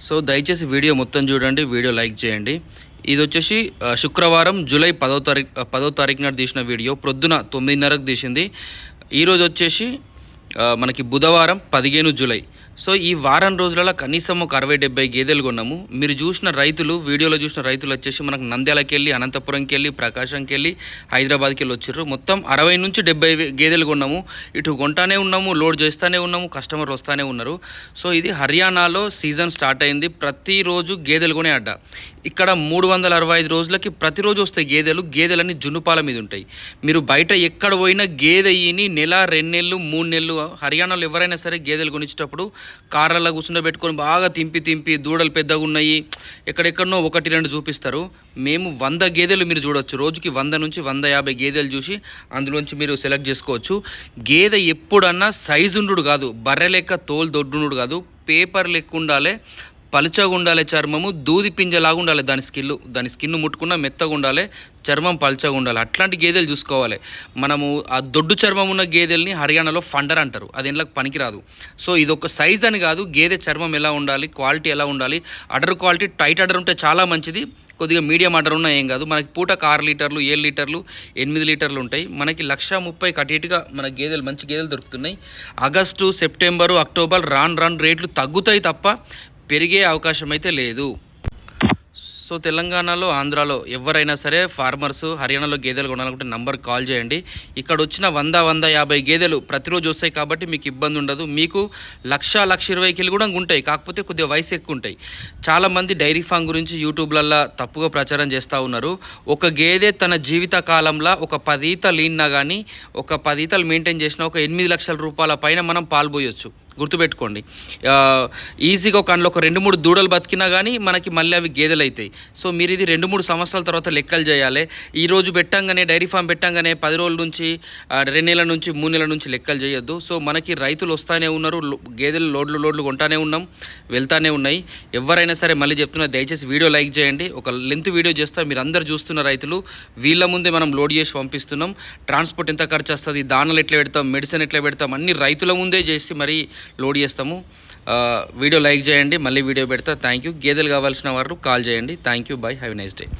So దయచేసి video మొత్తం చూడండి, వీడియో లైక్ చేయండి. ఇది వచ్చేసి శుక్రవారం జూలై 10వ తారీఖు నాడు తీసిన వీడియో. ప్రొద్దున 9:30కు తీసింది. ఈరోజు వచ్చేసి మనకి బుధవారం 15 జూలై. సో ఈ వారం రోజులలో కనీసం ఒక 60-70 గేదెలు కొన్నాము. మీరు చూసిన రైతులు, వీడియోలో చూసిన రైతులు వచ్చేసి మనకు నంద్యాలకి వెళ్ళి, అనంతపురంకి వెళ్ళి, ప్రకాశంకి వెళ్ళి, హైదరాబాద్కి వెళ్ళి వచ్చారు. మొత్తం 60 నుంచి 70 గేదెలు కొన్నాము. ఇటు కొంటానే ఉన్నాము, లోడ్ చేస్తూనే ఉన్నాము, కస్టమర్ వస్తూనే ఉన్నారు. సో ఇది హర్యానాలో సీజన్ స్టార్ట్ అయింది. ప్రతిరోజు గేదెలు కొనే అడ్డ. ఇక్కడ 365 రోజులకి ప్రతిరోజు వస్తాయి గేదెలు. గేదెలన్నీ జున్నుపాల మీద ఉంటాయి. మీరు బయట ఎక్కడ పోయినా గేదె ఈని నెల, 2 నెలలు, 3 నెలలు హర్యానాలో ఎవరైనా సరే గేదెలు కొనిచ్చేటప్పుడు కార్లలో కూర్చుండబెట్టుకొని బాగా తింపి దూడలు పెద్దగా ఉన్నాయి, ఎక్కడెక్కడనో 1-2 చూపిస్తారు. మేము 100 గేదెలు మీరు చూడొచ్చు. రోజుకి 100 నుంచి 150 గేదెలు చూసి అందులోంచి మీరు సెలెక్ట్ చేసుకోవచ్చు. గేదె ఎప్పుడన్నా సైజు ఉండు కాదు, బర్రె లెక్క తోలు దొడ్డునుడు కాదు, పేపర్ లెక్క ఉండాలి, పలుచగా ఉండాలి, చర్మము దూది పింజలాగా ఉండాలి. దాని స్కిన్ ముట్టుకున్న మెత్తగా ఉండాలి, చర్మం పలుచగా ఉండాలి. అట్లాంటి గేదెలు చూసుకోవాలి. మనము ఆ దొడ్డు చర్మం ఉన్న గేదెల్ని హర్యానాలో ఫండర్ అంటారు. అది ఎందుకు పనికిరాదు. సో ఇది ఒక సైజ్ అని కాదు, గేదె చర్మం ఎలా ఉండాలి, క్వాలిటీ ఎలా ఉండాలి. అడర్ క్వాలిటీ టైట్ అడర్ ఉంటే చాలా మంచిది. కొద్దిగా మీడియం ఆర్డర్ ఉన్నా ఏం కాదు. మనకి పూటకు 6 లీటర్లు, 7 లీటర్లు, 8 లీటర్లు ఉంటాయి. మనకి 130,000 కటిగా మన గేదెలు, మంచి గేదెలు దొరుకుతున్నాయి. ఆగస్టు, సెప్టెంబరు, అక్టోబర్ రాను రేట్లు తగ్గుతాయి తప్ప పెరిగే అవకాశం అయితే లేదు. సో తెలంగాణలో, ఆంధ్రాలో ఎవరైనా సరే ఫార్మర్స్ హర్యానాలో గేదెలు కొనాలనుకుంటే నంబర్ కాల్ చేయండి. ఇక్కడ వచ్చిన 100-150 గేదెలు ప్రతిరోజు వస్తాయి కాబట్టి మీకు ఇబ్బంది ఉండదు. మీకు 1,20,000 కూడా ఉంటాయి, కాకపోతే కొద్దిగా వయసు ఎక్కువ ఉంటాయి. చాలామంది డైరీ ఫామ్ గురించి యూట్యూబ్లల్లో తప్పుగా ప్రచారం చేస్తూ ఉన్నారు. ఒక గేదె తన జీవిత కాలంలో ఒక 10 ఈతలు ఈనినా కానీ, ఒక 10 ఈతలు మెయింటైన్ చేసినా ఒక 8 లక్షల రూపాయల పైన మనం పాల్పోయొచ్చు. గుర్తుపెట్టుకోండి. ఈజీగా ఒక 2-3 దూడలు బతికినా కానీ మనకి మళ్ళీ అవి గేదెలు అవుతాయి. సో మీరు ఇది 2-3 సంవత్సరాల తర్వాత లెక్కలు చేయాలి. ఈరోజు పెట్టంగానే, డైరీ ఫామ్ పెట్టంగానే 10 రోజుల నుంచి, 2 నెలల నుంచి, 3 నెలల నుంచి లెక్కలు చేయొద్దు. సో మనకి రైతులు వస్తూనే ఉన్నారు, గేదెలు లోడ్లు కొంటానే ఉన్నాం, వెళ్తానే ఉన్నాయి. ఎవరైనా సరే మళ్ళీ చెప్తున్నా, దయచేసి వీడియో లైక్ చేయండి. ఒక లెంత్ వీడియో చేస్తా, మీరు అందరు చూస్తున్న రైతులు, వీళ్ళ ముందే మనం లోడ్ చేసి పంపిస్తున్నాం. ట్రాన్స్పోర్ట్ ఎంత ఖర్చు వస్తుంది, దానాలు ఎట్లా పెడతాం, మెడిసిన్ ఎట్లా పెడతాం, అన్ని రైతుల ముందే చేసి మరి లోడ్ చేస్తాము. వీడియో లైక్ చేయండి, మళ్ళీ వీడియో పెడతా. Thank you. గేదెలు కావాల్సిన వారు కాల్ చేయండి. Thank you. By. Have a nice day.